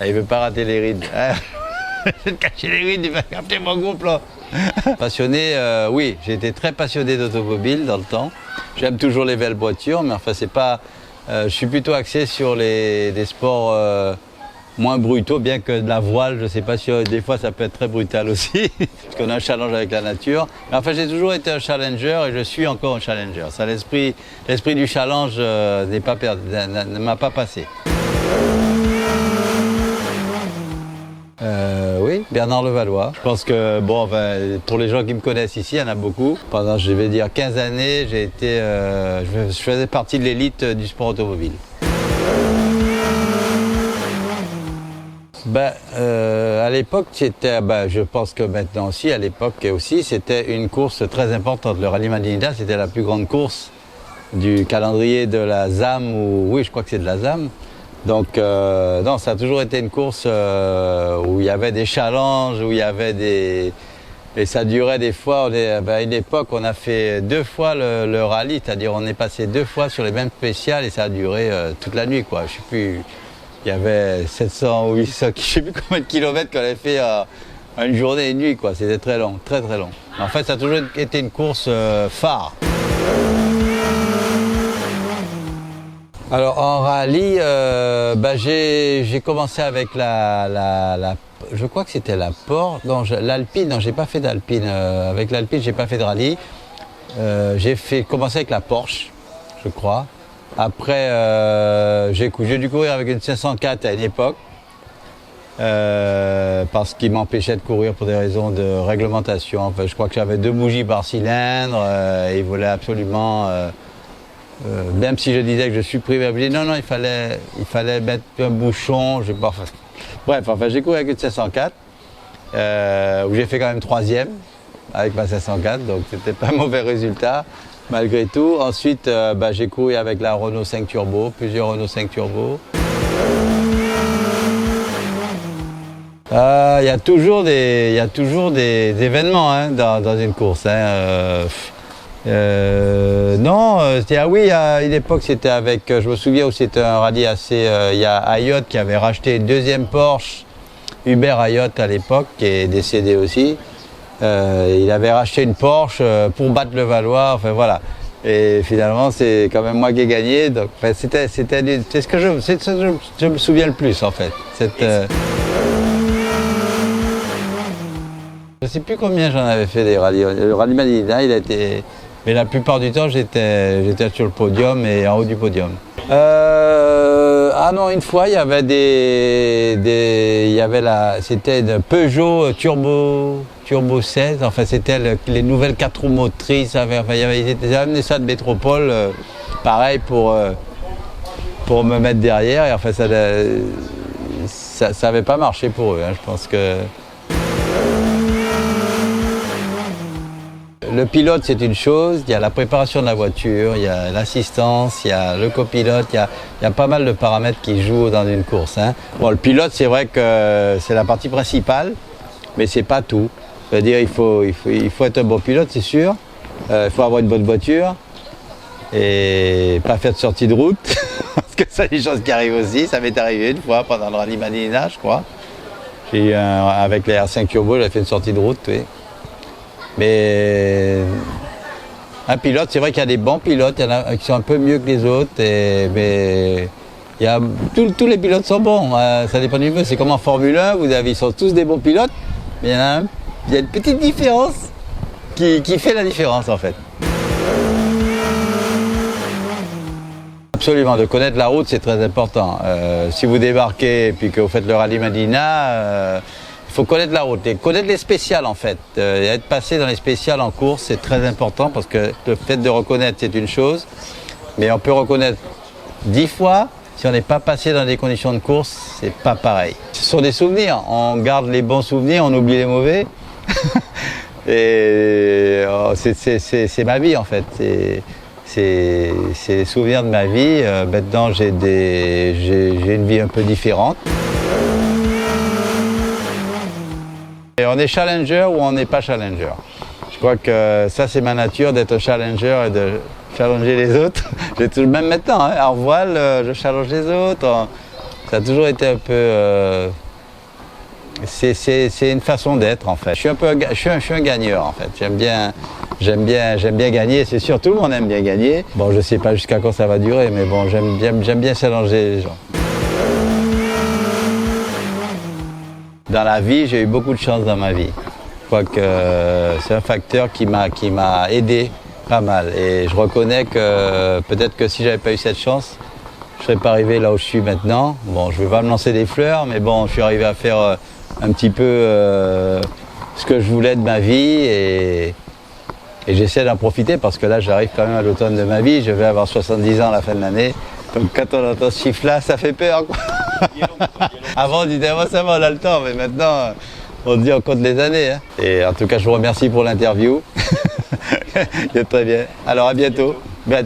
Ah, il veut pas rater les rides. Je vais te cacher les rides, il va capter mon groupe là. Passionné, oui, j'ai été très passionné d'automobile dans le temps. J'aime toujours les belles voitures, mais enfin c'est pas. Je suis plutôt axé sur des sports moins brutaux, bien que de la voile, je sais pas si des fois ça peut être très brutal aussi, parce qu'on a un challenge avec la nature. Mais enfin j'ai toujours été un challenger et je suis encore un challenger. Ça, l'esprit du challenge ne m'a pas passé. Oui, Bernard Levallois. Je pense que, bon, enfin, pour les gens qui me connaissent ici, il y en a beaucoup. Pendant, je vais dire, 15 années, je faisais partie de l'élite du sport automobile. À l'époque, c'était, je pense que maintenant aussi, à l'époque aussi, c'était une course très importante. Le Rallye Madinina, c'était la plus grande course du calendrier de la ZAM, oui, je crois que c'est de la ZAM. Donc, non, ça a toujours été une course où il y avait des challenges, où il y avait et ça durait des fois, à une époque, on a fait 2 fois le rallye, c'est-à-dire on est passé 2 fois sur les mêmes spéciales et ça a duré toute la nuit, quoi. Je sais plus, il y avait 700 ou 800, je sais plus combien de kilomètres qu'on avait fait en une journée et une nuit, quoi. C'était très long, très très long. En fait, ça a toujours été une course phare. Alors en rallye, j'ai commencé avec je crois que c'était la Porsche, non, l'Alpine, non, j'ai pas fait d'Alpine. Avec l'Alpine, j'ai pas fait de rallye. J'ai commencé avec la Porsche, je crois. Après, j'ai dû courir avec une 504 à une époque, parce qu'il m'empêchait de courir pour des raisons de réglementation. Enfin, je crois que j'avais 2 bougies par cylindre, et il voulait absolument... même si je disais que je supprimais, je disais non, il fallait mettre un bouchon, je sais pas. Bref, enfin, j'ai couru avec une 504, où j'ai fait quand même 3e avec ma 504, donc c'était pas un mauvais résultat, malgré tout. Ensuite, j'ai couru avec la Renault 5 Turbo, plusieurs Renault 5 Turbo. Il y a toujours des événements, hein, dans une course, hein. Non, oui, à une époque c'était avec, je me souviens où c'était un rallye assez, il y a Ayotte qui avait racheté une 2e Porsche, Hubert Ayotte à l'époque, qui est décédé aussi. Il avait racheté une Porsche pour battre Levallois, enfin voilà. Et finalement c'est quand même moi qui ai gagné, donc enfin, c'est ce que je me souviens le plus en fait. Je ne sais plus combien j'en avais fait des rallyes. Le rallye Madinina, il a été... Mais la plupart du temps, j'étais sur le podium et en haut du podium. Ah non, une fois, il y avait c'était une Peugeot Turbo 16. Enfin, c'était les nouvelles 4 roues motrices. Ils avaient amené ça de métropole, pareil pour me mettre derrière. Et enfin, ça n'avait pas marché pour eux, hein. Je pense que. Le pilote, c'est une chose, il y a la préparation de la voiture, il y a l'assistance, il y a le copilote, il y a pas mal de paramètres qui jouent dans une course, hein. Bon, le pilote, c'est vrai que c'est la partie principale, mais c'est pas tout. C'est-à-dire il faut être un bon pilote, c'est sûr. Il faut avoir une bonne voiture et pas faire de sortie de route, parce que ça, c'est des choses qui arrivent aussi. Ça m'est arrivé une fois pendant le Rallye Madinina, je crois. Avec les R5 Turbo, j'ai fait une sortie de route, oui. Mais un pilote, c'est vrai qu'il y a des bons pilotes, il y en a qui sont un peu mieux que les autres, mais tous les pilotes sont bons, ça dépend du peu. C'est comme en Formule 1, ils sont tous des bons pilotes, mais il y a une petite différence qui fait la différence en fait. Absolument, de connaître la route, c'est très important. Si vous débarquez et puis que vous faites le Rallye Madinina, il faut connaître la route et connaître les spéciales en fait. Être passé dans les spéciales en course, c'est très important parce que le fait de reconnaître, c'est une chose, mais on peut reconnaître 10 fois. Si on n'est pas passé dans des conditions de course, c'est pas pareil. Ce sont des souvenirs. On garde les bons souvenirs, on oublie les mauvais. Et c'est ma vie en fait. C'est les souvenirs de ma vie. Maintenant, j'ai une vie un peu différente. Et on est challenger ou on n'est pas challenger. Je crois que ça, c'est ma nature d'être challenger et de challenger les autres. Même maintenant, hein, en voile, je challenge les autres. Ça a toujours été un peu... c'est une façon d'être en fait. Je suis un gagneur en fait. J'aime bien gagner. C'est sûr, tout le monde aime bien gagner. Bon, je sais pas jusqu'à quand ça va durer, mais bon, j'aime bien challenger les gens. Dans la vie, j'ai eu beaucoup de chance dans ma vie. Je crois que c'est un facteur qui m'a aidé pas mal. Et je reconnais que peut-être que si j'avais pas eu cette chance, je serais pas arrivé là où je suis maintenant. Bon, je vais pas me lancer des fleurs, mais bon, je suis arrivé à faire un petit peu ce que je voulais de ma vie et j'essaie d'en profiter parce que là, j'arrive quand même à l'automne de ma vie. Je vais avoir 70 ans à la fin de l'année. Donc quand on entend ce chiffre-là, ça fait peur, quoi. Avant, on disait, oh, ça va, on a le temps, mais maintenant, on se dit, on compte les années. Hein. Et en tout cas, je vous remercie pour l'interview. Très bien. Alors, à bientôt. Bye.